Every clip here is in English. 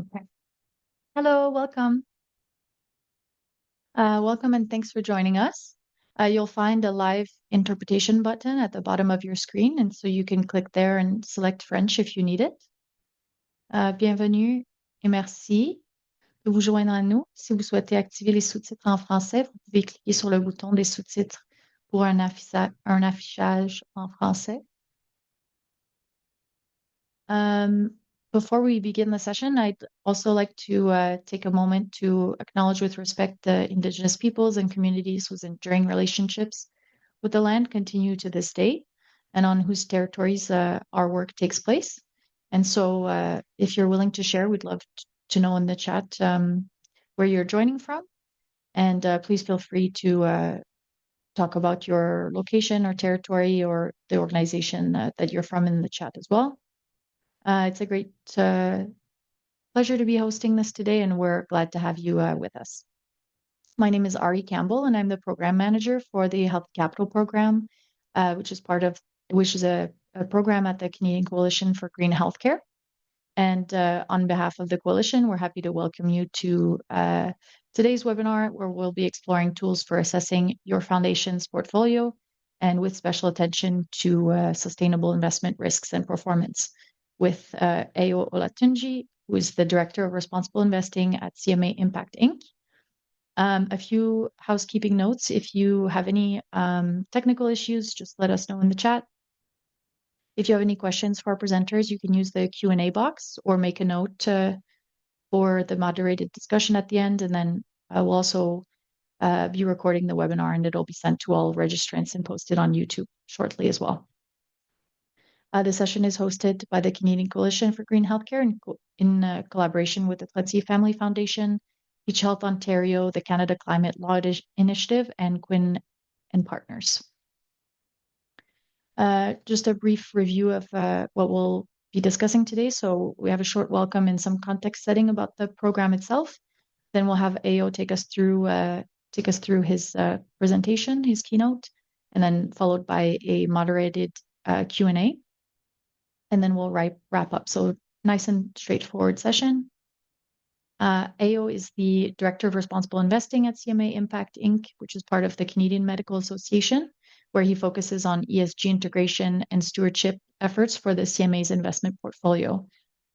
Okay. Hello, welcome. Welcome and thanks for joining us. You'll find a live interpretation button at the bottom of your screen, and so you can click there and select French if you need it. Bienvenue et merci de vous joindre à nous. Si vous souhaitez activer les sous-titres en français, vous pouvez cliquer sur le bouton des sous-titres pour un affichage en français. Before we begin the session, I'd also like to take a moment to acknowledge with respect the Indigenous peoples and communities whose enduring relationships with the land continue to this day and on whose territories our work takes place. And so if you're willing to share, we'd love to know in the chat where you're joining from. And please feel free to talk about your location or territory or the organization that you're from in the chat as well. It's a great pleasure to be hosting this today, and we're glad to have you with us. My name is Ari Campbell, and I'm the program manager for the Health Capital Program, which is a program at the Canadian Coalition for Green Healthcare. And on behalf of the coalition, we're happy to welcome you to today's webinar, where we'll be exploring tools for assessing your foundation's portfolio, and with special attention to sustainable investment risks and performance, with Ayo Olatunji, who is the Director of Responsible Investing at CMA Impact Inc. A few housekeeping notes. If you have any technical issues, just let us know in the chat. If you have any questions for our presenters, you can use the Q&A box or make a note for the moderated discussion at the end, and then we'll also be recording the webinar, and it'll be sent to all registrants and posted on YouTube shortly as well. The session is hosted by the Canadian Coalition for Green Healthcare in collaboration with the Tletzi Family Foundation, Beach Health Ontario, the Canada Climate Law Initiative, and Quinn and Partners. Just a brief review of what we'll be discussing today. So we have a short welcome and some context setting about the program itself. Then we'll have Ayo take us through his presentation, his keynote, and then followed by a moderated Q&A. And then we'll wrap up. So nice and straightforward session. Ayo is the Director of Responsible Investing at CMA Impact Inc., which is part of the Canadian Medical Association, where he focuses on ESG integration and stewardship efforts for the CMA's investment portfolio.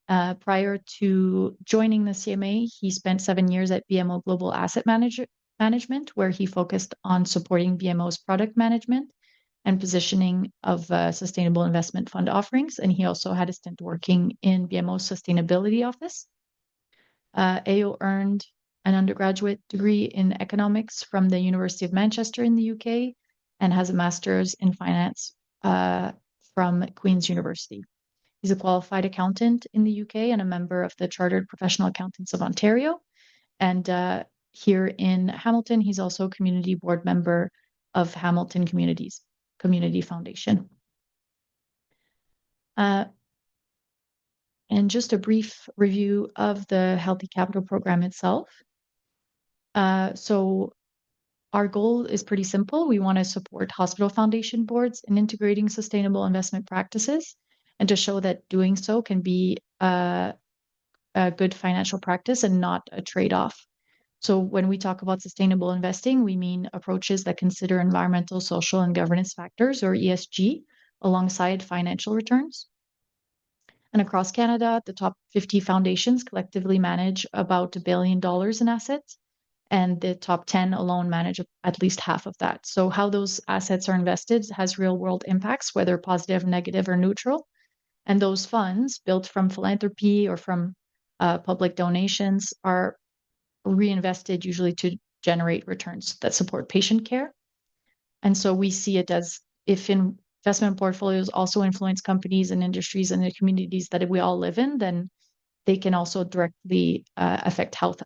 Prior to joining the CMA, he spent 7 years at BMO Global Asset Management, where he focused on supporting BMO's product management and positioning of sustainable investment fund offerings. And he also had a stint working in BMO's sustainability office. Ayo earned an undergraduate degree in economics from the University of Manchester in the UK and has a master's in finance from Queen's University. He's a qualified accountant in the UK and a member of the Chartered Professional Accountants of Ontario. And here in Hamilton, he's also a community board member of Hamilton Community Foundation. And just a brief review of the Healthy Capital Program itself. So our goal is pretty simple. We want to support hospital foundation boards in integrating sustainable investment practices, and to show that doing so can be a good financial practice and not a trade-off. So when we talk about sustainable investing, we mean approaches that consider environmental, social, and governance factors, or ESG, alongside financial returns. And across Canada, the top 50 foundations collectively manage about $1 billion in assets, and the top 10 alone manage at least half of that. So how those assets are invested has real-world impacts, whether positive, negative, or neutral. And those funds, built from philanthropy or from public donations, are reinvested usually to generate returns that support patient care. And so we see it as if investment portfolios also influence companies and industries and the communities that we all live in, then they can also directly affect health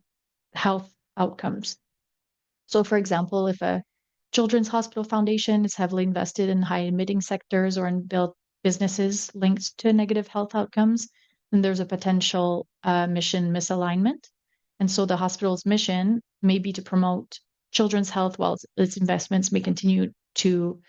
outcomes. So for example, if a children's hospital foundation is heavily invested in high emitting sectors or in businesses linked to negative health outcomes, then there's a potential mission misalignment. And so the hospital's mission may be to promote children's health, while its investments may continue to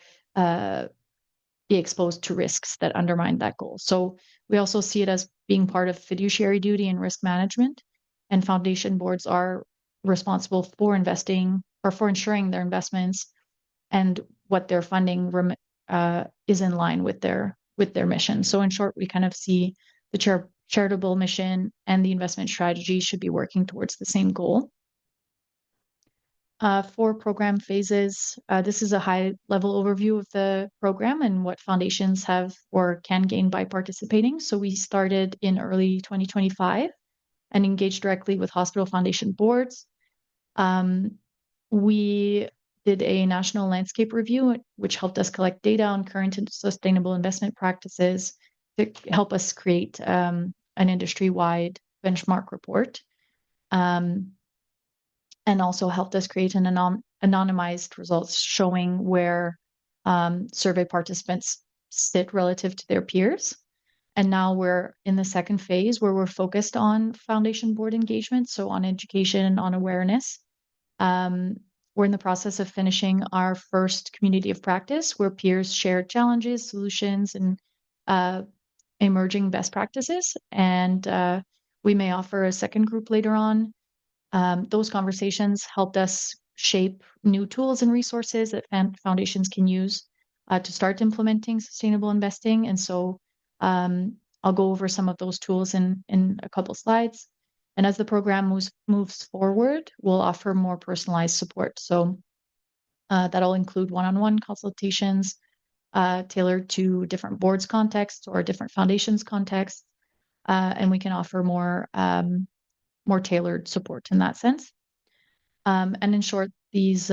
be exposed to risks that undermine that goal. So we also see it as being part of fiduciary duty and risk management. And foundation boards are responsible for investing or for ensuring their investments and what they're funding is in line with their mission. So in short, we kind of see the charitable mission and the investment strategy should be working towards the same goal. For program phases, this is a high-level overview of the program and what foundations have or can gain by participating. So we started in early 2025 and engaged directly with hospital foundation boards. We did a national landscape review, which helped us collect data on current and sustainable investment practices to help us create an industry-wide benchmark report. And also helped us create an anonymized results showing where survey participants sit relative to their peers. And now we're in the second phase where we're focused on foundation board engagement, so on education and on awareness. We're in the process of finishing our first community of practice where peers share challenges, solutions, and emerging best practices. And we may offer a second group later on. Those conversations helped us shape new tools and resources that foundations can use to start implementing sustainable investing. And so I'll go over some of those tools in a couple slides. And as the program moves forward, we'll offer more personalized support. So that'll include one-on-one consultations tailored to different boards' contexts or different foundations' contexts. And we can offer more tailored support in that sense. And in short, these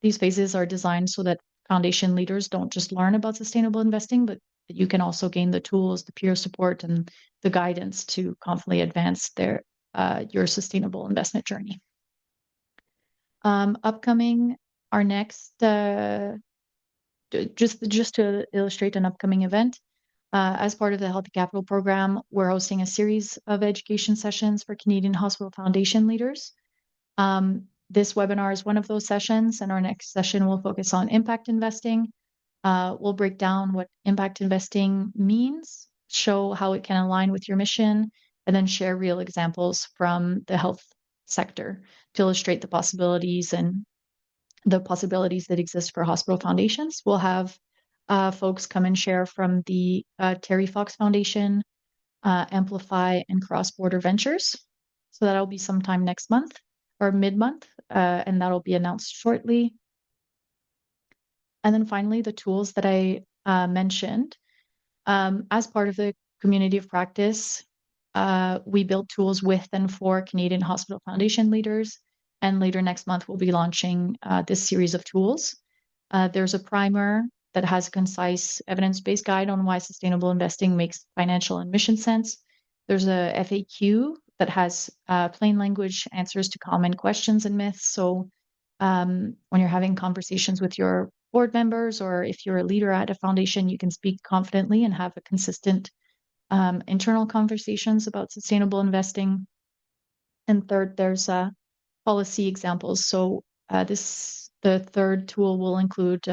phases are designed so that foundation leaders don't just learn about sustainable investing, but that you can also gain the tools, the peer support, and the guidance to confidently advance your sustainable investment journey. Upcoming, our next, just to illustrate an upcoming event, as part of the Healthy Capital program, we're hosting a series of education sessions for Canadian Hospital Foundation leaders. This webinar is one of those sessions, and our next session will focus on impact investing. We'll break down what impact investing means, show how it can align with your mission, and then share real examples from the health sector to illustrate the possibilities that exist for hospital foundations. We'll have folks come and share from the Terry Fox Foundation, Amplify, and Cross Border Ventures. So that'll be sometime next month or mid-month, and that'll be announced shortly. And then finally, the tools that I mentioned. As part of the community of practice, we built tools with and for Canadian Hospital Foundation leaders. And later next month, we'll be launching this series of tools. There's a primer that has a concise evidence-based guide on why sustainable investing makes financial and mission sense. There's a FAQ that has plain language answers to common questions and myths. So when you're having conversations with your board members, or if you're a leader at a foundation, you can speak confidently and have a consistent internal conversations about sustainable investing. And third, there's policy examples. So the third tool will include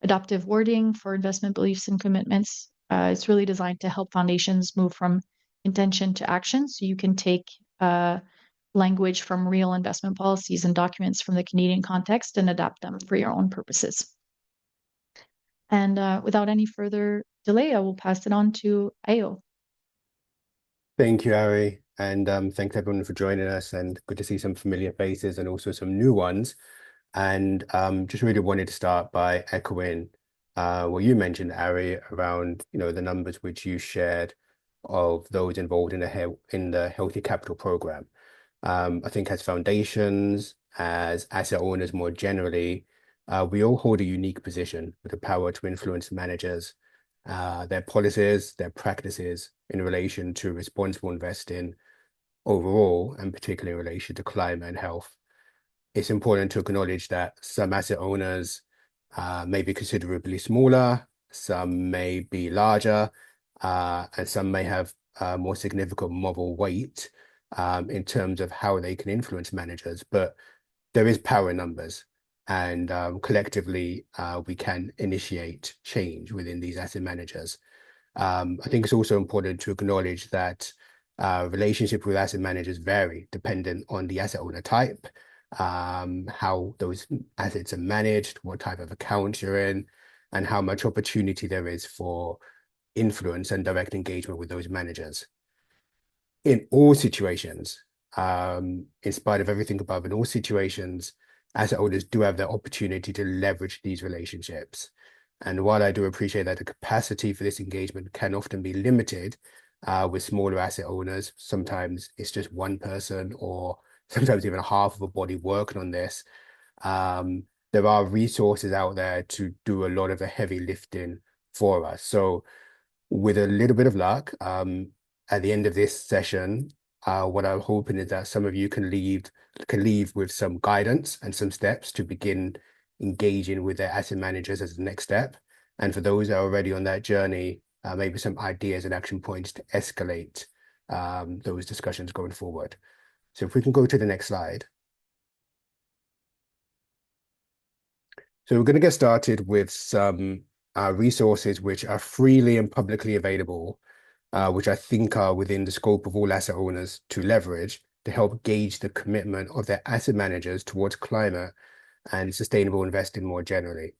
adaptive wording for investment beliefs and commitments. It's really designed to help foundations move from intention to action. So you can take language from real investment policies and documents from the Canadian context and adapt them for your own purposes. And without any further delay, I will pass it on to Ayo. Thank you, Ari, and thanks everyone for joining us, and good to see some familiar faces and also some new ones. And just really wanted to start by echoing what you mentioned, Ari, around the numbers which you shared of those involved in the Healthy Capital program. I think as foundations, as asset owners more generally, we all hold a unique position with the power to influence managers, their policies, their practices in relation to responsible investing overall, and particularly in relation to climate and health. It's important to acknowledge that some asset owners may be considerably smaller, some may be larger, and some may have more significant moral weight in terms of how they can influence managers. But there is power in numbers. and collectively we can initiate change within these asset managers. I think it's also important to acknowledge that relationship with asset managers vary dependent on the asset owner type, how those assets are managed, what type of account you're in, and how much opportunity there is for influence and direct engagement with those managers. In all situations, in spite of everything above, in all situations, asset owners do have the opportunity to leverage these relationships. And while I do appreciate that the capacity for this engagement can often be limited with smaller asset owners, sometimes it's just one person or sometimes even half of a body working on this. There are resources out there to do a lot of the heavy lifting for us. So with a little bit of luck, at the end of this session, what I'm hoping is that some of you can leave with some guidance and some steps to begin engaging with their asset managers as the next step. And for those that are already on that journey, maybe some ideas and action points to escalate those discussions going forward. So if we can go to the next slide. So we're going to get started with some resources which are freely and publicly available, which I think are within the scope of all asset owners to leverage to help gauge the commitment of their asset managers towards climate and sustainable investing more generally.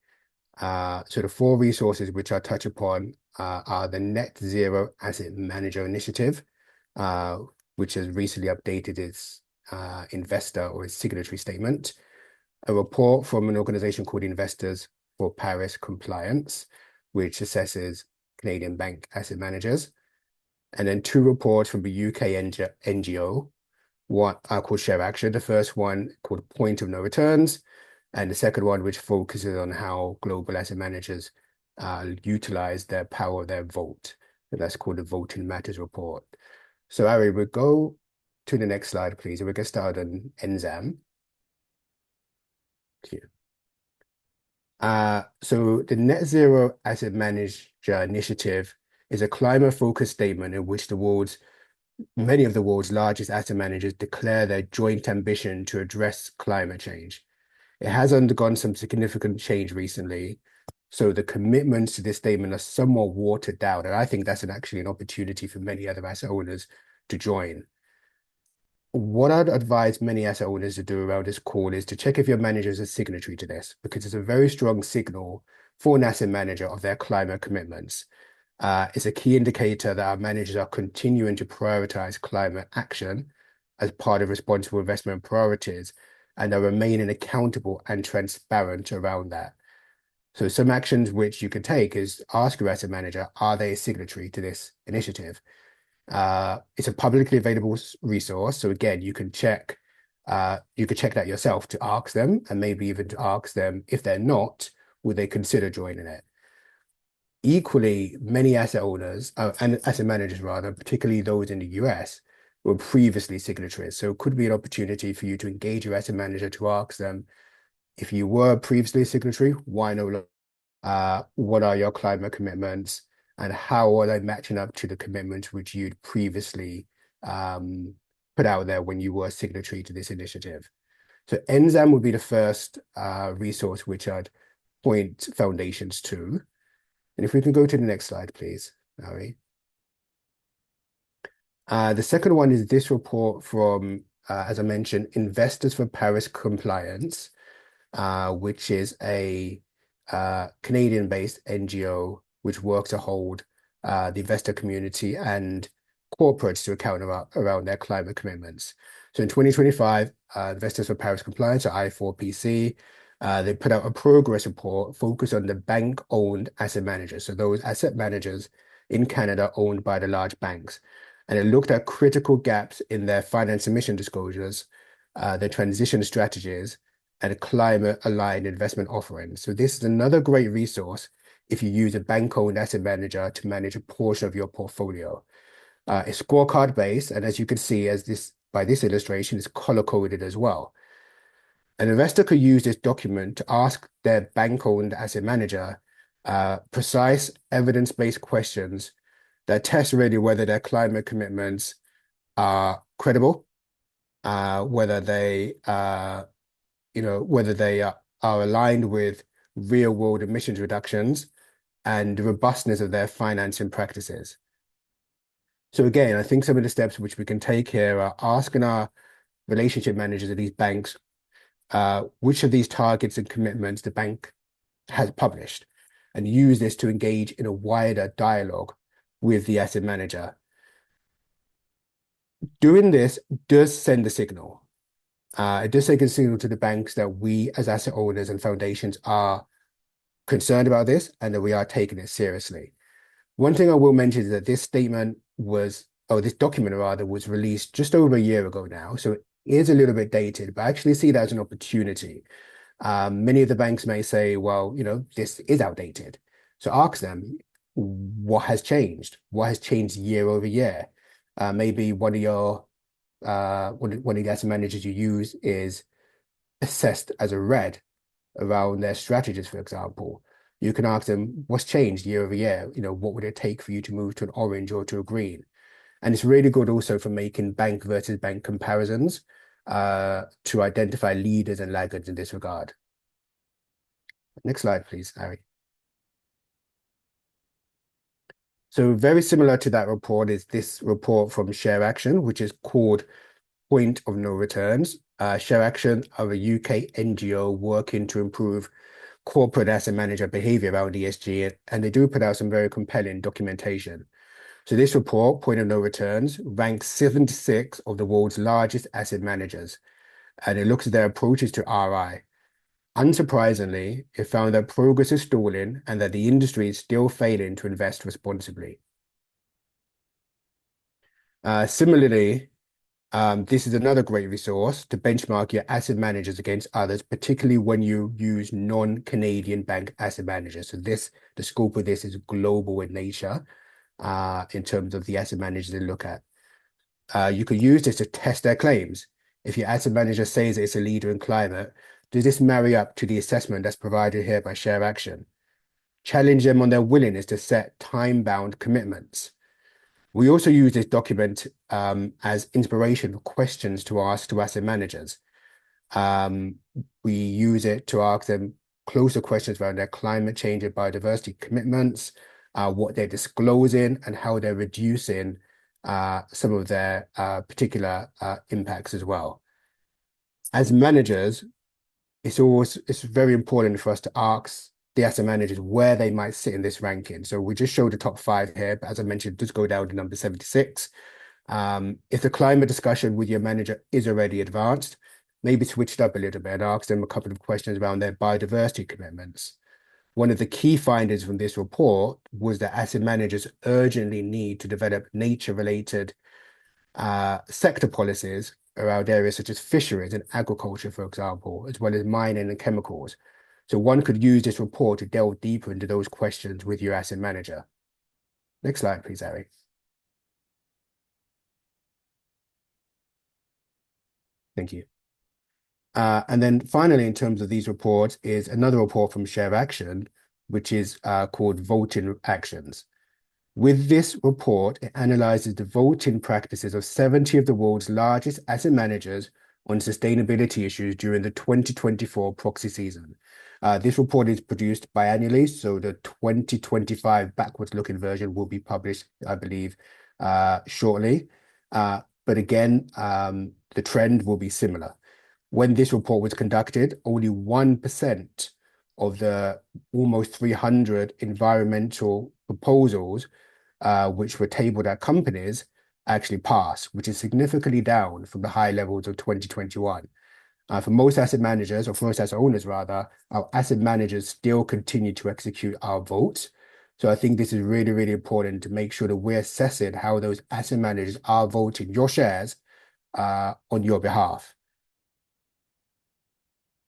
So the four resources which I touch upon are the Net Zero Asset Manager Initiative, which has recently updated its investor or its signatory statement, a report from an organization called Investors for Paris Compliance, which assesses Canadian bank asset managers, and then two reports from the UK NGO, one called ShareAction. The first one called Point of No Returns, and the second one which focuses on how global asset managers utilize their power, their vote. And that's called the Voting Matters Report. So Ari, we'll go to the next slide, please, and we'll get started on NZAM. So the Net Zero Asset Manager Initiative is a climate-focused statement in which many of the world's largest asset managers declare their joint ambition to address climate change. It has undergone some significant change recently, so the commitments to this statement are somewhat watered down, and I think that's actually an opportunity for many other asset owners to join. What I'd advise many asset owners to do around this call is to check if your manager is a signatory to this, because it's a very strong signal for an asset manager of their climate commitments. It's a key indicator that our managers are continuing to prioritize climate action as part of responsible investment priorities and are remaining accountable and transparent around that. So some actions which you can take is ask your asset manager, are they a signatory to this initiative? It's a publicly available resource. So again, you can check that yourself to ask them, and maybe even to ask them if they're not, would they consider joining it? Equally, many asset owners and asset managers rather, particularly those in the US, were previously signatories. So it could be an opportunity for you to engage your asset manager to ask them, if you were previously a signatory, why no longer? What are your climate commitments, and how are they matching up to the commitments which you'd previously put out there when you were signatory to this initiative? So NZAM would be the first resource which I'd point foundations to. And if we can go to the next slide, please, Larry. The second one is this report from, as I mentioned, Investors for Paris Compliance, which is a Canadian-based NGO which works to hold the investor community and corporates to account around their climate commitments. So in 2025, Investors for Paris Compliance, or I4PC, they put out a progress report focused on the bank-owned asset managers. So those asset managers in Canada owned by the large banks. And it looked at critical gaps in their finance emission disclosures, their transition strategies, and climate-aligned investment offerings. So this is another great resource if you use a bank-owned asset manager to manage a portion of your portfolio. It's scorecard-based, and as you can see, by this illustration, it's color-coded as well. An investor could use this document to ask their bank-owned asset manager precise evidence-based questions that test really whether their climate commitments are credible, whether they are aligned with real-world emissions reductions and the robustness of their financing practices. So again, I think some of the steps which we can take here are asking our relationship managers of these banks which of these targets and commitments the bank has published, and use this to engage in a wider dialogue with the asset manager. Doing this does send a signal. It does send a signal to the banks that we as asset owners and foundations are concerned about this and that we are taking it seriously. One thing I will mention is that this statement was, or this document rather, was released just over a year ago now. So it is a little bit dated, but I actually see that as an opportunity. Many of the banks may say, well, this is outdated. So ask them, what has changed? What has changed year over year? Maybe one of the asset managers you use is assessed as a red around their strategies, for example. You can ask them, what's changed year over year? What would it take for you to move to an orange or to a green? And it's really good also for making bank versus bank comparisons to identify leaders and laggards in this regard. Next slide, please, Harry. So very similar to that report is this report from ShareAction, which is called Point of No Returns. ShareAction are a UK NGO working to improve corporate asset manager behavior around ESG, and they do put out some very compelling documentation. So this report, Point of No Returns, ranks 76 of the world's largest asset managers, and it looks at their approaches to RI. Unsurprisingly, it found that progress is stalling and that the industry is still failing to invest responsibly. Similarly, this is another great resource to benchmark your asset managers against others, particularly when you use non-Canadian bank asset managers. So the scope of this is global in nature in terms of the asset managers they look at. You could use this to test their claims. If your asset manager says it's a leader in climate, does this marry up to the assessment that's provided here by ShareAction? Challenge them on their willingness to set time-bound commitments. We also use this document as inspiration for questions to ask to asset managers. We use it to ask them closer questions around their climate change and biodiversity commitments, what they're disclosing, and how they're reducing some of their particular impacts as well. As managers, it's very important for us to ask the asset managers where they might sit in this ranking. So we just showed the top 5 here, but as I mentioned, it does go down to number 76. If the climate discussion with your manager is already advanced, maybe switch it up a little bit and ask them a couple of questions around their biodiversity commitments. One of the key findings from this report was that asset managers urgently need to develop nature-related sector policies around areas such as fisheries and agriculture, for example, as well as mining and chemicals. So one could use this report to delve deeper into those questions with your asset manager. Next slide, please, Harry. Thank you. And then finally, in terms of these reports, is another report from ShareAction, which is called Voting Actions. With this report, it analyzes the voting practices of 70 of the world's largest asset managers on sustainability issues during the 2024 proxy season. This report is produced biannually, so the 2025 backwards-looking version will be published, I believe, shortly. But again, the trend will be similar. When this report was conducted, only 1% of the almost 300 environmental proposals which were tabled at companies actually passed, which is significantly down from the high levels of 2021. For most asset managers, or for most asset owners rather, our asset managers still continue to execute our votes. So I think this is really, really important to make sure that we're assessing how those asset managers are voting your shares on your behalf.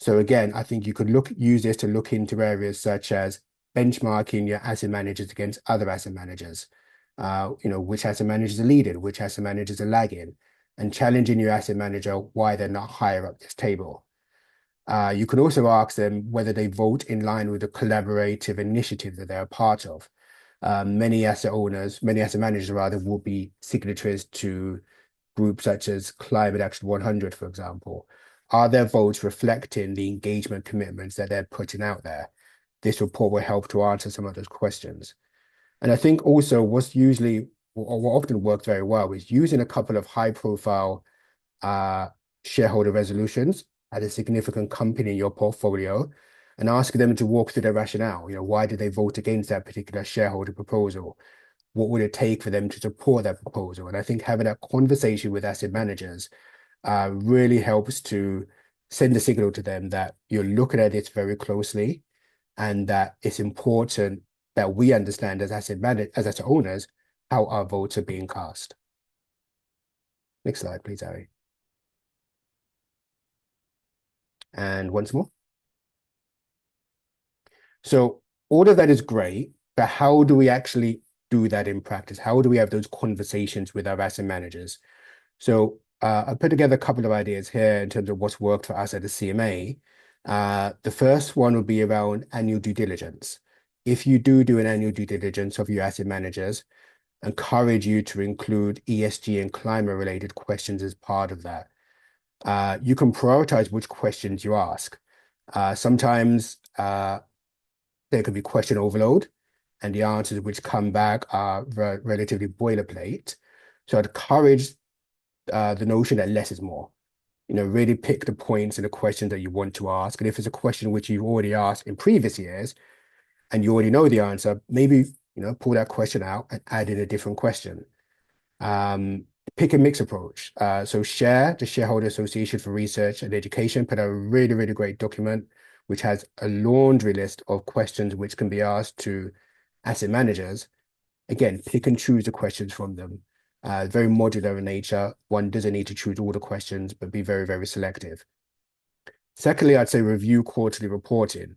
So again, I think you could use this to look into areas such as benchmarking your asset managers against other asset managers. Which asset managers are leading, which asset managers are lagging, and challenging your asset manager why they're not higher up this table. You can also ask them whether they vote in line with the collaborative initiative that they're a part of. Many asset managers rather, will be signatories to groups such as Climate Action 100, for example. Are their votes reflecting the engagement commitments that they're putting out there? This report will help to answer some of those questions. And I think also what's usually, or what often works very well is using a couple of high profile shareholder resolutions at a significant company in your portfolio and asking them to walk through their rationale. Why did they vote against that particular shareholder proposal? What would it take for them to support that proposal? And I think having that conversation with asset managers really helps to send a signal to them that you're looking at it very closely and that it's important that we understand as asset owners how our votes are being cast. Next slide, please, Ari. And once more. So all of that is great, but how do we actually do that in practice? How do we have those conversations with our asset managers? So I put together a couple of ideas here in terms of what's worked for us at the CMA. The first one would be around annual due diligence. If you do an annual due diligence of your asset managers, encourage you to include ESG and climate related questions as part of that. You can prioritize which questions you ask. Sometimes there could be question overload, and the answers which come back are relatively boilerplate. So I'd encourage the notion that less is more. Really pick the points and the questions that you want to ask. And if it's a question which you've already asked in previous years and you already know the answer, maybe pull that question out and add in a different question. Pick a mix approach. So SHARE, the Shareholder Association for Research and Education, put out a really, really great document which has a laundry list of questions which can be asked to asset managers. Again, pick and choose the questions from them. Very modular in nature. One doesn't need to choose all the questions, but be very, very selective. Secondly, I'd say review quarterly reporting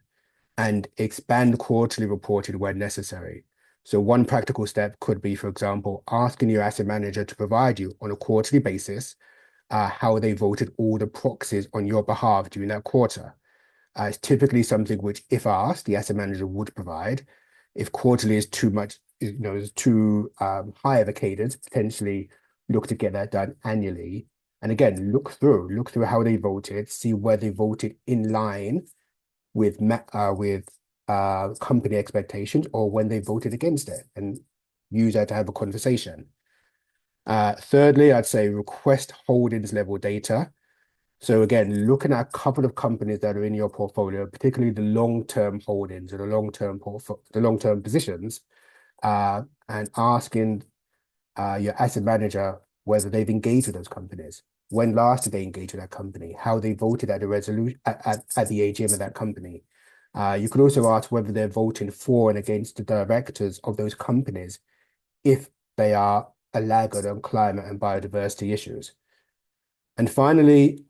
and expand quarterly reporting where necessary. So one practical step could be, for example, asking your asset manager to provide you on a quarterly basis how they voted all the proxies on your behalf during that quarter. It's typically something which, if asked, the asset manager would provide. If quarterly is too much, is too high of a cadence, potentially look to get that done annually. And again, look through how they voted, see where they voted in line with company expectations or when they voted against it, and use that to have a conversation. Thirdly, I'd say request holdings level data. So again, looking at a couple of companies that are in your portfolio, particularly the long-term holdings or the long-term positions, and asking your asset manager whether they've engaged with those companies. When last did they engage with that company? How they voted at the resolution at the AGM of that company. You could also ask whether they're voting for and against the directors of those companies if they are a laggard on climate and biodiversity issues. And finally,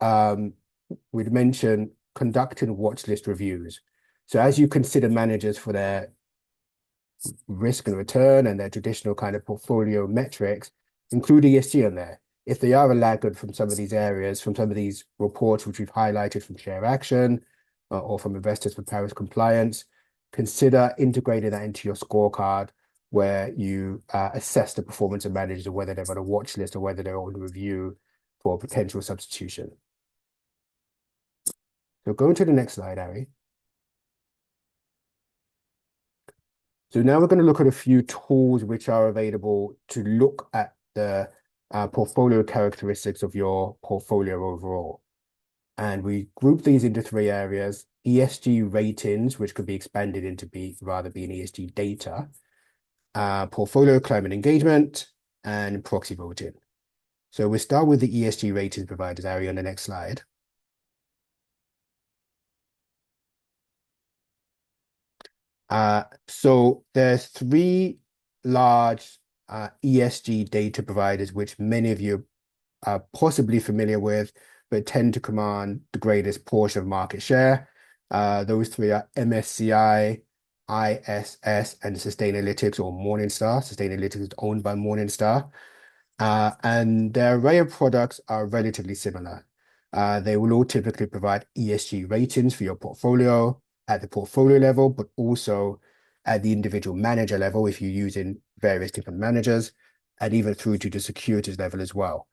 we'd mention conducting watch list reviews. So as you consider managers for their risk and return and their traditional kind of portfolio metrics, include ESG in there. If they are a laggard from some of these areas, from some of these reports which we've highlighted from ShareAction or from Investors for Paris Compliance, consider integrating that into your scorecard where you assess the performance of managers, or whether they're on a watch list or whether they're on review for potential substitution. So going to the next slide, Ari. So now we're going to look at a few tools which are available to look at the portfolio characteristics of your portfolio overall. And we group these into three areas: ESG ratings, which could be expanded into being ESG data, portfolio climate engagement, and proxy voting. So we'll start with the ESG ratings providers, Ari, on the next slide. So there's three large ESG data providers, which many of you are possibly familiar with, but tend to command the greatest portion of market share. Those three are MSCI, ISS, and Sustainalytics, or Morningstar. Sustainalytics is owned by Morningstar. And their array of products are relatively similar. They will all typically provide ESG ratings for your portfolio at the portfolio level, but also at the individual manager level if you're using various different managers, and even through to the securities level as well.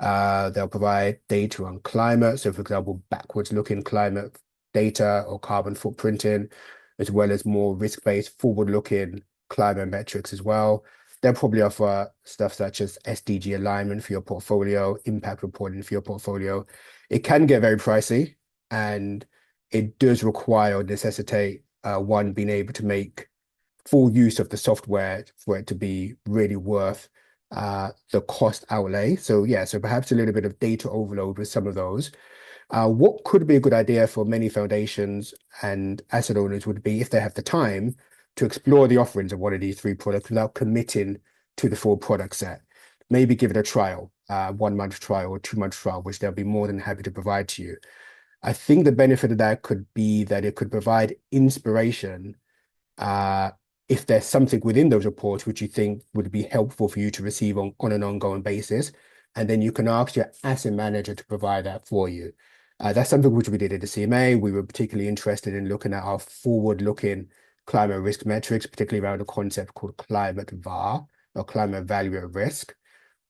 They'll provide data on climate. So, for example, backwards looking climate data or carbon footprinting, as well as more risk-based, forward-looking climate metrics as well. They'll probably offer stuff such as SDG alignment for your portfolio, impact reporting for your portfolio. It can get very pricey, and it does require or necessitate one being able to make full use of the software for it to be really worth the cost outlay. So yeah, so perhaps a little bit of data overload with some of those. What could be a good idea for many foundations and asset owners would be if they have the time to explore the offerings of one of these three products without committing to the full product set. Maybe give it a trial, 1 month trial or 2 month trial, which they'll be more than happy to provide to you. I think the benefit of that could be that it could provide inspiration uh, if there's something within those reports which you think would be helpful for you to receive on an ongoing basis. And then you can ask your asset manager to provide that for you. That's something which we did at the CMA. We were particularly interested in looking at our forward-looking climate risk metrics, particularly around a concept called climate VAR, or climate value at risk.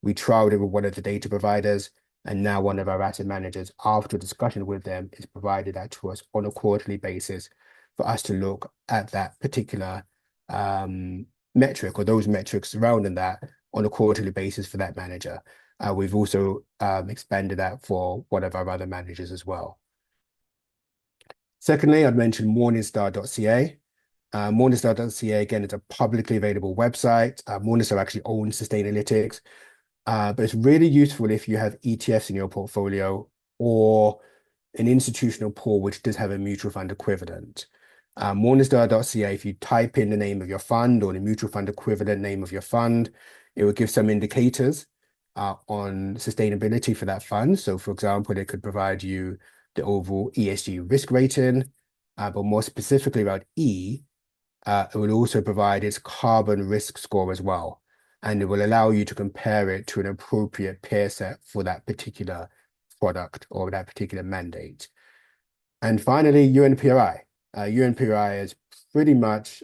We trialed it with one of the data providers, and now one of our asset managers, after discussion with them, is provided that to us on a quarterly basis for us to look at that particular metric or those metrics surrounding that on a quarterly basis for that manager. We've also expanded that for one of our other managers as well. Secondly, I'd mentioned Morningstar.ca. Morningstar.ca, again, is a publicly available website. Morningstar actually owns Sustainalytics, but it's really useful if you have ETFs in your portfolio or an institutional pool which does have a mutual fund equivalent. Morningstar.ca, if you type in the name of your fund or the mutual fund equivalent name of your fund, it will give some indicators on sustainability for that fund. So, for example, it could provide you the overall ESG risk rating, but more specifically about E, it will also provide its carbon risk score as well. And it will allow you to compare it to an appropriate peer set for that particular product or that particular mandate. And finally, UNPRI. UNPRI is pretty much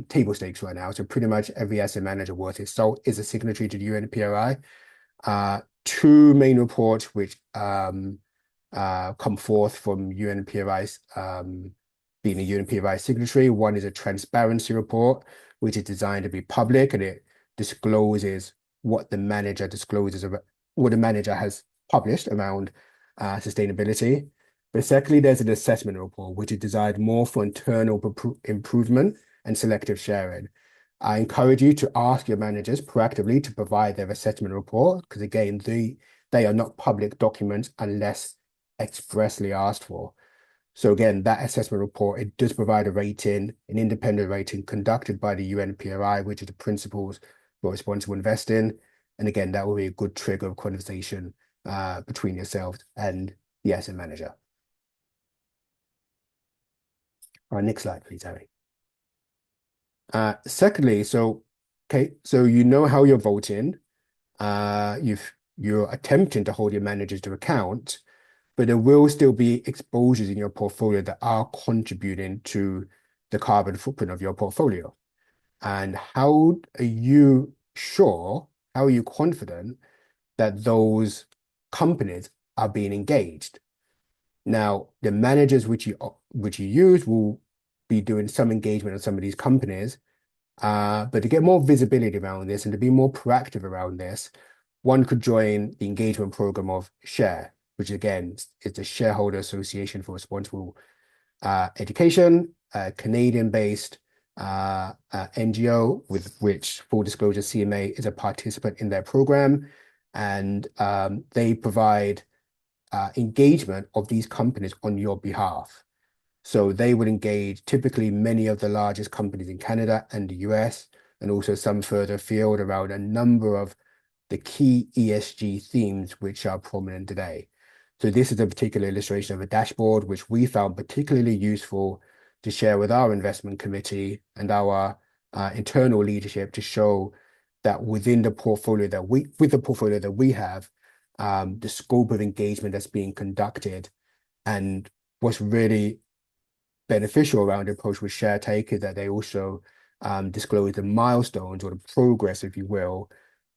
table stakes right now. So pretty much every asset manager worth its salt is a signatory to UNPRI. Two main reports which come forth from UNPRI's being a UNPRI signatory. One is a transparency report, which is designed to be public, and it discloses what the manager discloses about what the manager has published around sustainability. But secondly, there's an assessment report, which is designed more for internal improvement and selective sharing. I encourage you to ask your managers proactively to provide their assessment report, because again, they are not public documents unless expressly asked for. So again, that assessment report, it does provide a rating, an independent rating conducted by the UNPRI, which is the Principles for Responsible Investing. And again, that will be a good trigger of conversation between yourselves and the asset manager. All right, next slide, please, Harry. Secondly, so you know how you're voting. You're attempting to hold your managers to account, but there will still be exposures in your portfolio that are contributing to the carbon footprint of your portfolio. And how are you sure, how are you confident that those companies are being engaged? Now, the managers which you use will be doing some engagement on some of these companies, but to get more visibility around this and to be more proactive around this, one could join the engagement program of SHARE, which again is the Shareholder Association for Responsible Education, a Canadian-based NGO with which, full disclosure, CMA is a participant in their program, and they provide engagement of these companies on your behalf. So they would engage typically many of the largest companies in Canada and the US, and also some further afield around a number of the key ESG themes which are prominent today. So this is a particular illustration of a dashboard, which we found particularly useful to share with our investment committee and our internal leadership to show that within the portfolio that we have, the scope of engagement that's being conducted, and what's really beneficial around the approach with ShareTake is that they also disclose the milestones or the progress, if you will,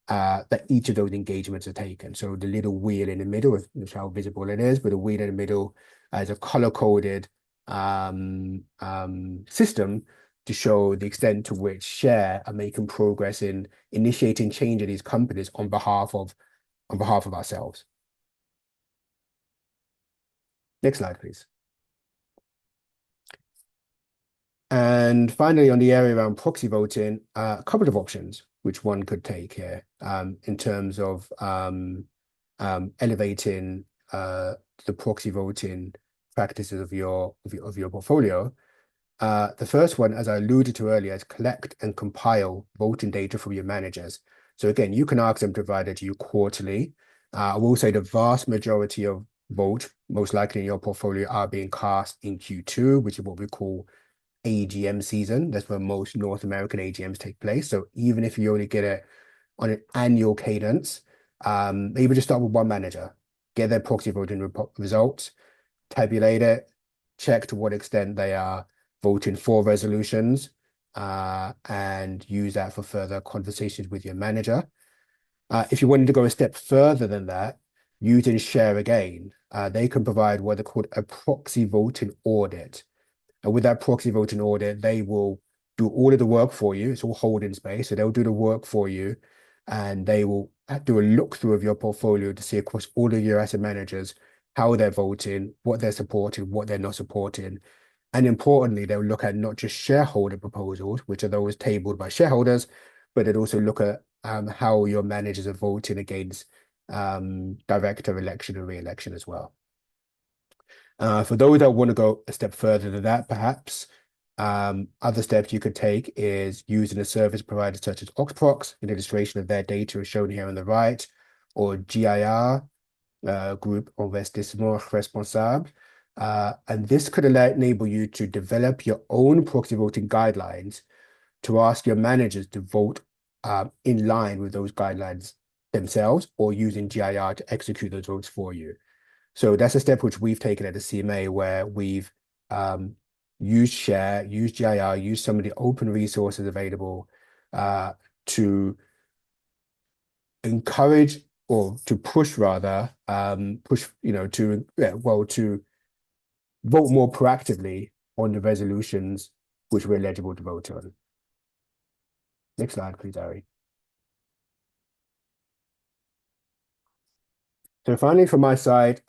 that each of those engagements are taken. So the little wheel in the middle is how visible it is, but the wheel in the middle is a color-coded system to show the extent to which Share are making progress in initiating change in these companies on behalf of ourselves. Next slide, please. And finally, on the area around proxy voting, a couple of options which one could take here in terms of elevating the proxy voting practices of your portfolio. The first one, as I alluded to earlier, is collect and compile voting data from your managers. So again, you can ask them to provide it to you quarterly. I will say the vast majority of votes, most likely in your portfolio, are being cast in Q2, which is what we call AGM season. That's where most North American AGMs take place. So even if you only get it on an annual cadence, maybe just start with one manager, get their proxy voting results, tabulate it, check to what extent they are voting for resolutions, and use that for further conversations with your manager. If you wanted to go a step further than that, using ShareAction, they can provide what are called a proxy voting audit. And with that proxy voting audit, they will do all of the work for you. It's all holding space. So they'll do the work for you and they will do a look through of your portfolio to see across all of your asset managers how they're voting, what they're supporting, what they're not supporting. And importantly, they'll look at not just shareholder proposals, which are those tabled by shareholders, but they'd also look at how your managers are voting against director election and re-election as well. For those that want to go a step further than that, perhaps, other steps you could take is using a service provider such as Oxprox. An illustration of their data is shown here on the right, or GIR, Group Investissement Responsable. And this could enable you to develop your own proxy voting guidelines to ask your managers to vote in line with those guidelines themselves, or using GIR to execute those votes for you. So that's a step which we've taken at the CMA, where we've used Share, used GIR, used some of the open resources available to encourage, or to push rather, to vote more proactively on the resolutions which we're eligible to vote on. Next slide, please, Ari. So finally, from my side,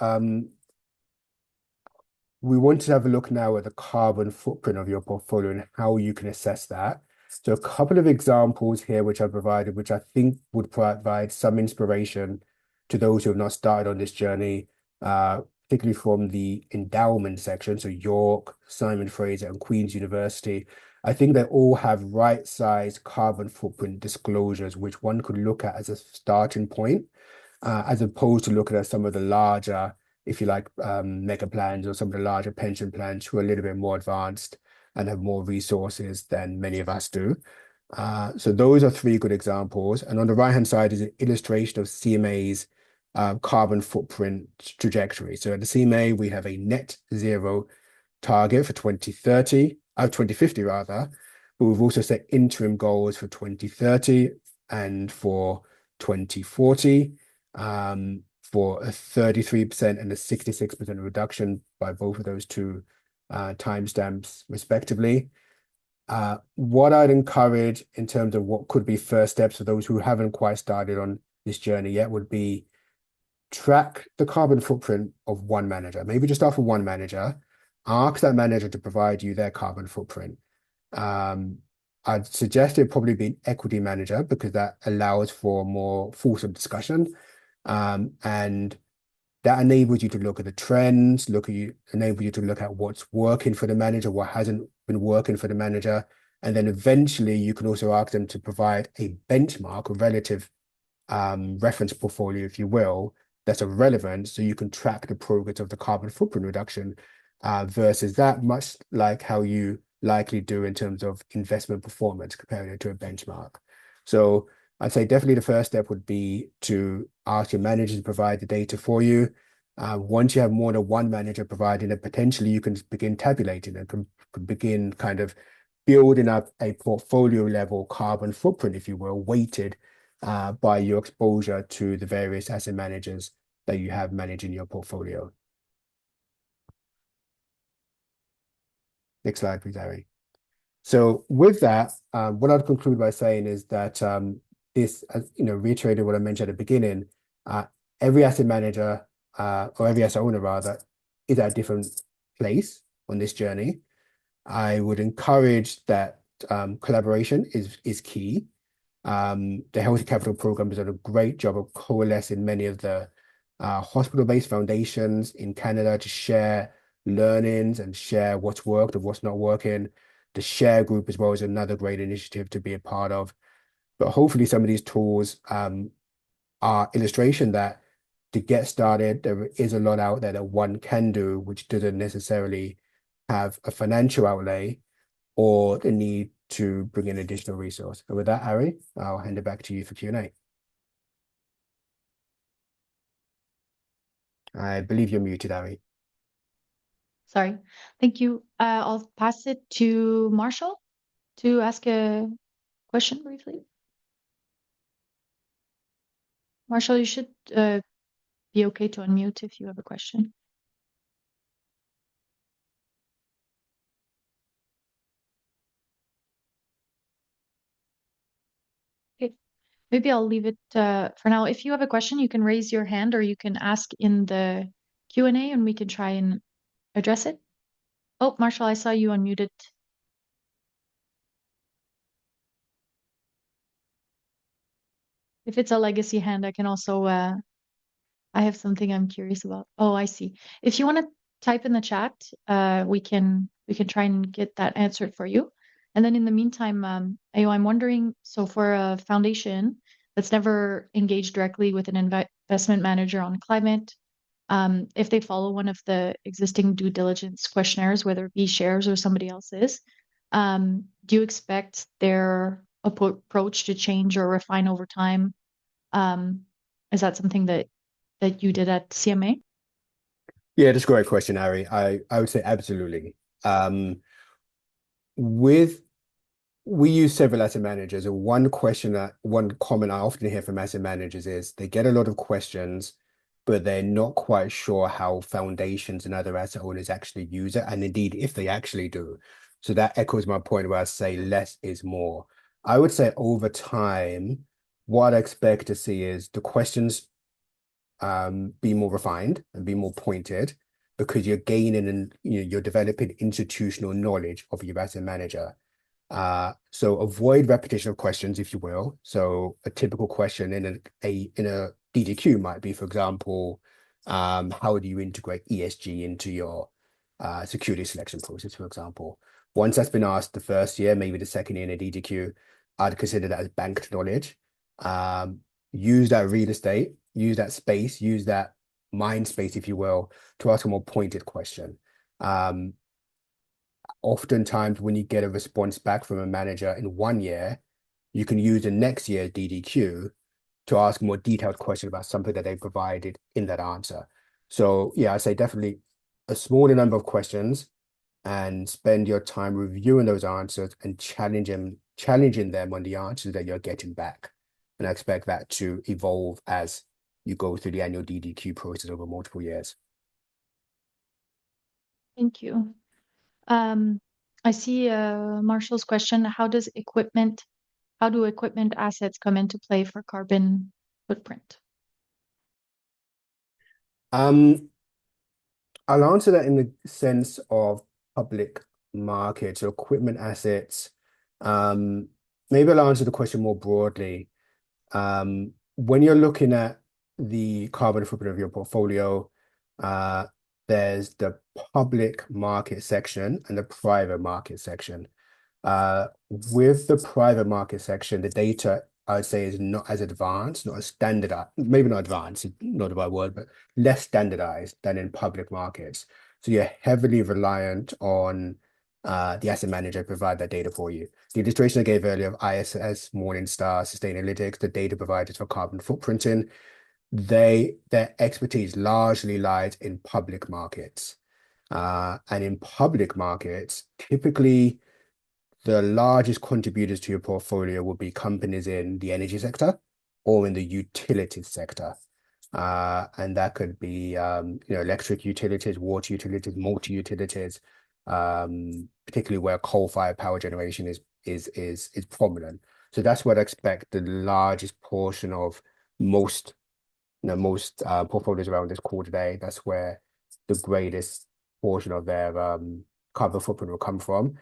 we want to have a look now at the carbon footprint of your portfolio and how you can assess that. So a couple of examples here which I provided, which I think would provide some inspiration to those who have not started on this journey, particularly from the endowment section. So York, Simon Fraser, and Queen's University. I think they all have right-sized carbon footprint disclosures, which one could look at as a starting point, as opposed to looking at some of the larger, if you like, mega plans or some of the larger pension plans who are a little bit more advanced and have more resources than many of us do. So those are three good examples. And on the right-hand side is an illustration of CMA's carbon footprint trajectory. So at the CMA, we have a net zero target for 2050 rather, but we've also set interim goals for 2030 and for 2040. For a 33% and a 66% reduction by both of those two timestamps, respectively. What I'd encourage in terms of what could be first steps for those who haven't quite started on this journey yet would be track the carbon footprint of one manager. Maybe just start with one manager. Ask that manager to provide you their carbon footprint. I'd suggest it probably be an equity manager because that allows for more fulsome discussion. And that enables you to look at the trends, enable you to look at what's working for the manager, what hasn't been working for the manager. And then eventually you can also ask them to provide a benchmark, a relative reference portfolio, if you will, that's of relevance, so you can track the progress of the carbon footprint reduction versus that, much like how you likely do in terms of investment performance, comparing it to a benchmark. So I'd say definitely the first step would be to ask your manager to provide the data for you. Once you have more than one manager providing it, potentially you can begin tabulating and can begin kind of building up a portfolio level carbon footprint, if you will, weighted by your exposure to the various asset managers that you have managing your portfolio. Next slide, please, Harry. So with that, what I'd conclude by saying is that this, reiterated what I mentioned at the beginning, every asset manager or every asset owner rather is at a different place on this journey. I would encourage that collaboration is key. The Healthy Capital Program has done a great job of coalescing many of the hospital-based foundations in Canada to share learnings and share what's worked and what's not working. The Share Group as well is another great initiative to be a part of. But hopefully some of these tools are illustration that to get started, there is a lot out there that one can do, which doesn't necessarily have a financial outlay or the need to bring in additional resource. And with that, Harry, I'll hand it back to you for Q&A. I believe you're muted, Harry. Sorry. Thank you. I'll pass it to Marshall to ask a question briefly. Marshall, you should be okay to unmute if you have a question. Okay, maybe I'll leave it for now. If you have a question, you can raise your hand or you can ask in the Q&A and we can try and address it. Oh, Marshall, I saw you unmuted. If it's a legacy hand, I can also I have something I'm curious about. Oh, I see. If you want to type in the chat, we can try and get that answered for you. And then in the meantime, Ayo, I'm wondering, so for a foundation that's never engaged directly with an investment manager on climate, if they follow one of the existing due diligence questionnaires, whether it be shares or somebody else's, do you expect their approach to change or refine over time? Is that something that you did at CMA? Yeah, that's a great question, Harry. I would say absolutely. With we use several asset managers, and one comment I often hear from asset managers is they get a lot of questions, but they're not quite sure how foundations and other asset owners actually use it, and indeed if they actually do. So that echoes my point where I say less is more. I would say over time, what I expect to see is the questions be more refined and be more pointed because you're gaining and you're developing institutional knowledge of your asset manager. So avoid repetition of questions, if you will. So a typical question in a DDQ might be, for example, how do you integrate ESG into your security selection process, for example? Once that's been asked the first year, maybe the second year in a DDQ, I'd consider that as banked knowledge. Use that real estate, use that space, use that mind space, if you will, to ask a more pointed question. Oftentimes when you get a response back from a manager in 1 year, you can use the next year's DDQ to ask a more detailed question about something that they provided in that answer. So yeah, I say definitely a smaller number of questions and spend your time reviewing those answers and challenging them on the answers that you're getting back. And I expect that to evolve as you go through the annual DDQ process over multiple years. Thank you. I see Marshall's question. How do equipment assets come into play for carbon footprint? I'll answer that in the sense of public markets or equipment assets. Maybe I'll answer the question more broadly. When you're looking at the carbon footprint of your portfolio, there's the public market section and the private market section. With the private market section, the data I would say is not as advanced, not as standardized, maybe not advanced, not the right word, but less standardized than in public markets. So you're heavily reliant on the asset manager to provide that data for you. The illustration I gave earlier of ISS, Morningstar, Sustainalytics, the data providers for carbon footprinting, their expertise largely lies in public markets. And in public markets, typically the largest contributors to your portfolio will be companies in the energy sector. or in the utilities sector. And that could be electric utilities, water utilities, multi-utilities, particularly where coal-fired power generation is prominent. So that's what I expect the largest portion of most portfolios around this call today. That's where the greatest portion of their carbon footprint will come from.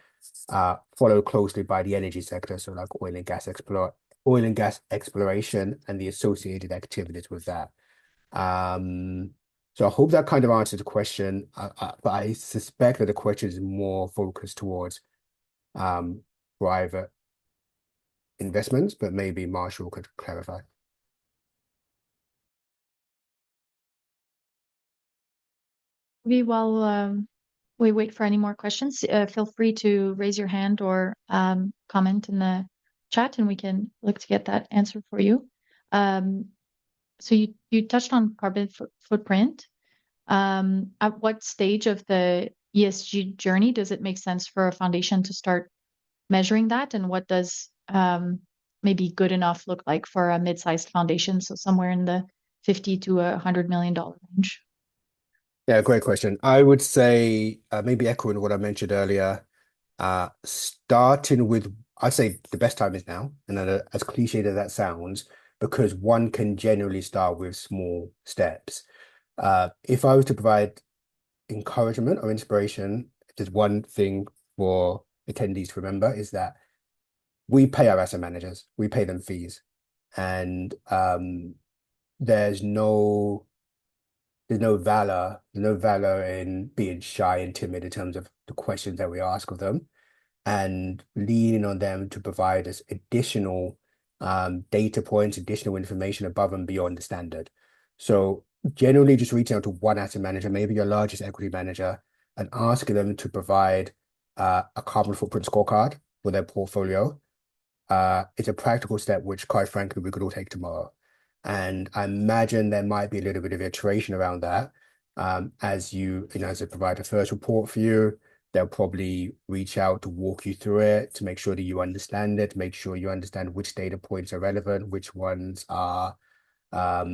Followed closely by the energy sector, so like oil and gas exploration and the associated activities with that. So I hope that kind of answers the question, but I suspect that the question is more focused towards private investments, but maybe Marshall could clarify. Maybe while we wait for any more questions, feel free to raise your hand or comment in the chat, and we can look to get that answer for you. So you touched on carbon footprint. At what stage of the ESG journey does it make sense for a foundation to start measuring that? And what does maybe good enough look like for a mid-sized foundation? So somewhere in the 50 to $100 million range. Yeah, great question. I would say maybe echoing what I mentioned earlier, starting with, I'd say the best time is now. And as cliched as that sounds, because one can generally start with small steps. If I was to provide encouragement or inspiration, there's one thing for attendees to remember is that we pay our asset managers, we pay them fees. And there's no valor in being shy and timid in terms of the questions that we ask of them, and leaning on them to provide us additional data points, additional information above and beyond the standard. So generally just reaching out to one asset manager, maybe your largest equity manager, and asking them to provide a carbon footprint scorecard for their portfolio. It's a practical step, which quite frankly, we could all take tomorrow. And I imagine there might be a little bit of iteration around that. As they provide a first report for you, they'll probably reach out to walk you through it, to make sure that you understand it, make sure you understand which data points are relevant, which ones are, how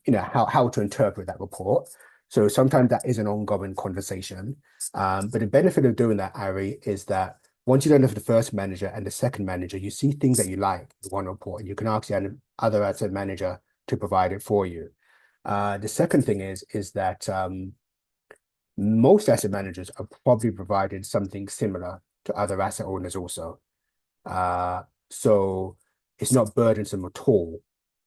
to interpret that report. So sometimes that is an ongoing conversation. But the benefit of doing that, Ari, is that once you've done it for the first manager and the second manager, you see things that you like in one report, and you can ask the other asset manager to provide it for you. The second thing is that most asset managers are probably providing something similar to other asset owners also. So it's not burdensome at all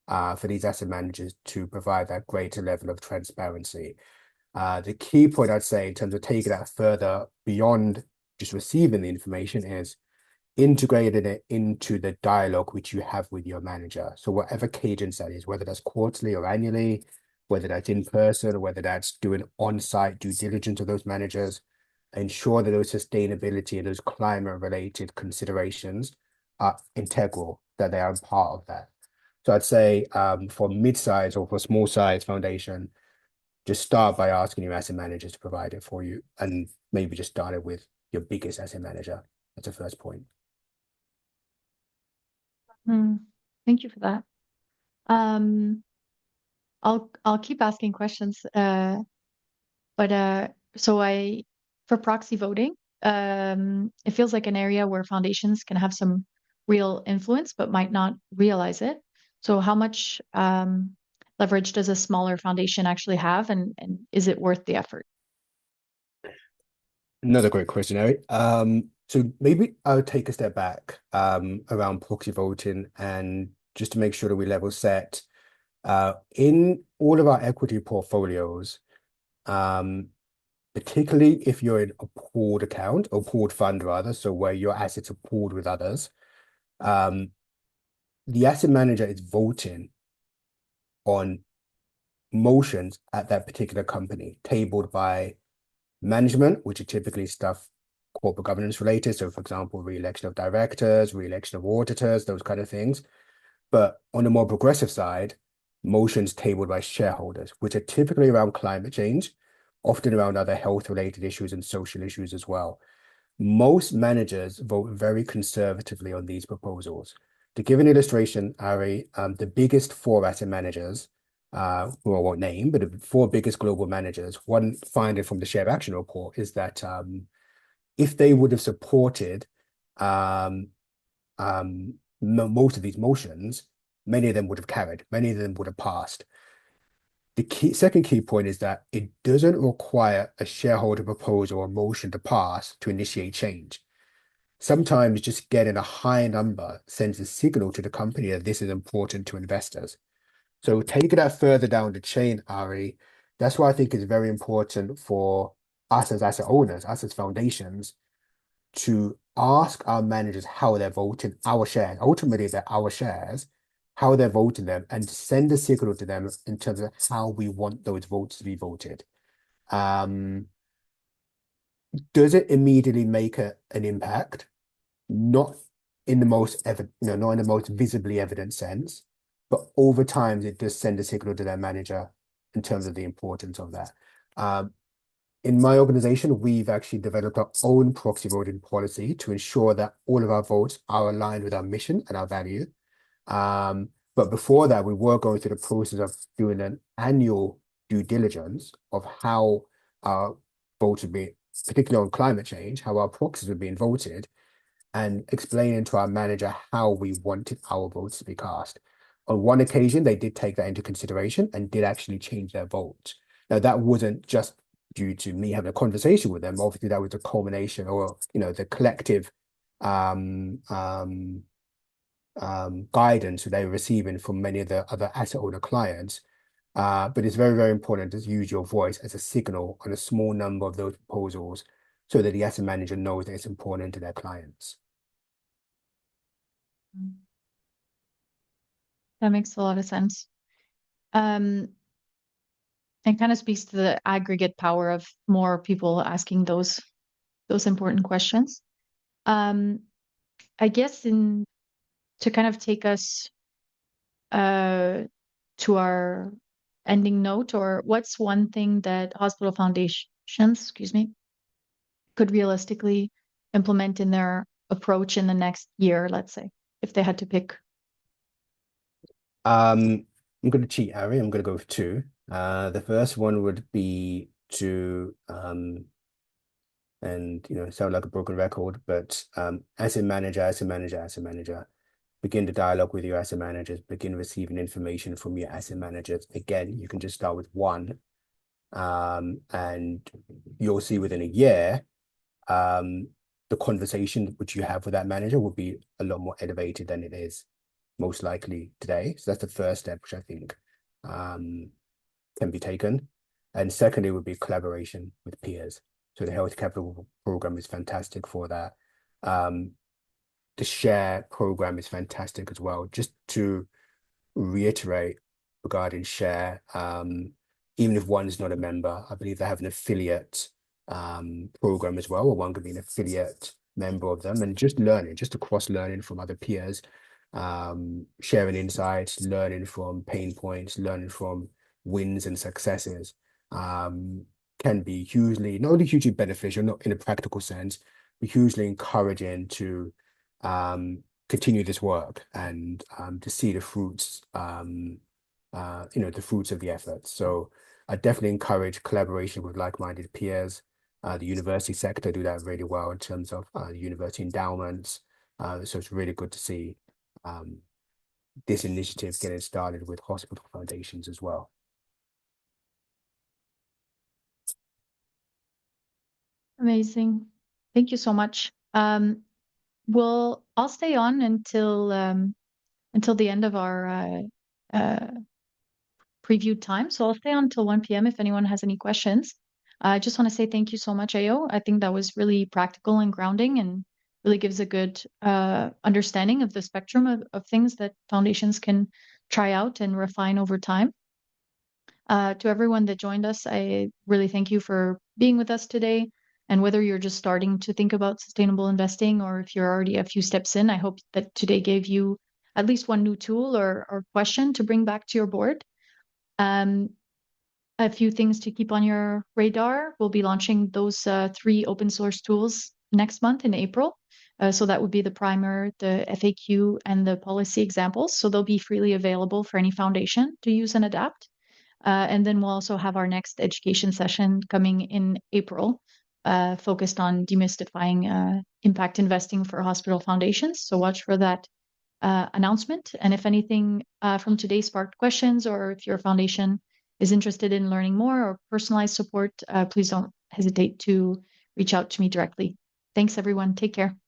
for these asset managers to provide that greater level of transparency. The key point I'd say in terms of taking that further beyond just receiving the information is integrating it into the dialogue which you have with your manager. So whatever cadence that is, whether that's quarterly or annually, whether that's in person or whether that's doing on-site due diligence of those managers, ensure that those sustainability and those climate-related considerations are integral, that they are part of that. So I'd say for mid-size or for small-size foundation, just start by asking your asset managers to provide it for you, and maybe just start it with your biggest asset manager. That's the first point. Thank you for that. I'll keep asking questions. But for proxy voting, it feels like an area where foundations can have some real influence, but might not realize it. So how much leverage does a smaller foundation actually have, and is it worth the effort? Another great question, Eric. So maybe I'll take a step back around proxy voting, and just to make sure that we level set. In all of our equity portfolios, particularly if you're in a pooled account or pooled fund rather, so where your assets are pooled with others, the asset manager is voting on motions at that particular company, tabled by management, which are typically stuff corporate governance related. So, for example, re-election of directors, re-election of auditors, those kind of things. But on the more progressive side, motions tabled by shareholders, which are typically around climate change, often around other health-related issues and social issues as well. Most managers vote very conservatively on these proposals. To give an illustration, Ari, the biggest four asset managers, who I won't name, but the four biggest global managers, one finding from the ShareAction report is that if they would have supported um, most of these motions, many of them would have carried, many of them would have passed. The second key point is that it doesn't require a shareholder proposal or motion to pass to initiate change. Sometimes just getting a high number sends a signal to the company that this is important to investors. So taking that further down the chain, Ari, that's why I think it's very important for us as asset owners, us as foundations, to ask our managers how they're voting our shares. Ultimately, they're our shares, how they're voting them, and to send a signal to them in terms of how we want those votes to be voted. Um, does it immediately make an impact? Not in the most not in the most visibly evident sense, but over time it does send a signal to their manager in terms of the importance of that. In my organization, we've actually developed our own proxy voting policy to ensure that all of our votes are aligned with our mission and our value. But before that, we were going through the process of doing an annual due diligence of how our votes would be, particularly on climate change, how our proxies were being voted, and explaining to our manager how we wanted our votes to be cast. On one occasion, they did take that into consideration and did actually change their vote. Now, that wasn't just due to me having a conversation with them. Obviously, that was a culmination or, the collective um, um, guidance that they were receiving from many of the other asset owner clients. But it's very, very important to use your voice as a signal on a small number of those proposals so that the asset manager knows that it's important to their clients. That makes a lot of sense. Um, and kind of speaks to the aggregate power of more people asking those important questions. Um, I guess in to kind of take us uh, to our ending note, or what's one thing that hospital foundations, excuse me, could realistically implement in their approach in the next year, let's say, if they had to pick? I'm going to cheat, Harry. I'm going to go with two. The first one would be to and sound like a broken record, but asset manager, asset manager, asset manager. Begin the dialogue with your asset managers. Begin receiving information from your asset managers. Again, you can just start with one, and you'll see within a year, um, the conversation which you have with that manager will be a lot more elevated than it is most likely today. So that's the first step, which I think um, can be taken. And secondly, would be collaboration with peers. So the Health Capital program is fantastic for that. Um, the Share program is fantastic as well. Just to reiterate regarding Share, even if one is not a member, I believe they have an affiliate program as well, or one could be an affiliate member of them, and just learning, just across learning from other peers, sharing insights, learning from pain points, learning from wins and successes, um, can be hugely, not only hugely beneficial, not in a practical sense, but hugely encouraging to continue this work and to see the fruits, the fruits of the effort. So I definitely encourage collaboration with like-minded peers. The university sector do that really well in terms of the university endowments. So it's really good to see um, this initiative getting started with hospital foundations as well. Amazing. Thank you so much. Well, I'll stay on until the end of our uh, previewed time. So I'll stay on until 1 p.m. if anyone has any questions. I just want to say thank you so much, Ayo. I think that was really practical and grounding and really gives a good understanding of the spectrum of things that foundations can try out and refine over time. To everyone that joined us, I really thank you for being with us today. And whether you're just starting to think about sustainable investing or if you're already a few steps in, I hope that today gave you at least one new tool or question to bring back to your board. Um, a few things to keep on your radar. We'll be launching those 3 open source tools next month in April. So that would be the primer, the FAQ, and the policy examples. So they'll be freely available for any foundation to use and adapt. And then we'll also have our next education session coming in April, focused on demystifying impact investing for hospital foundations. So watch for that announcement. And if anything from today sparked questions, or if your foundation is interested in learning more or personalized support, please don't hesitate to reach out to me directly. Thanks, everyone. Take care.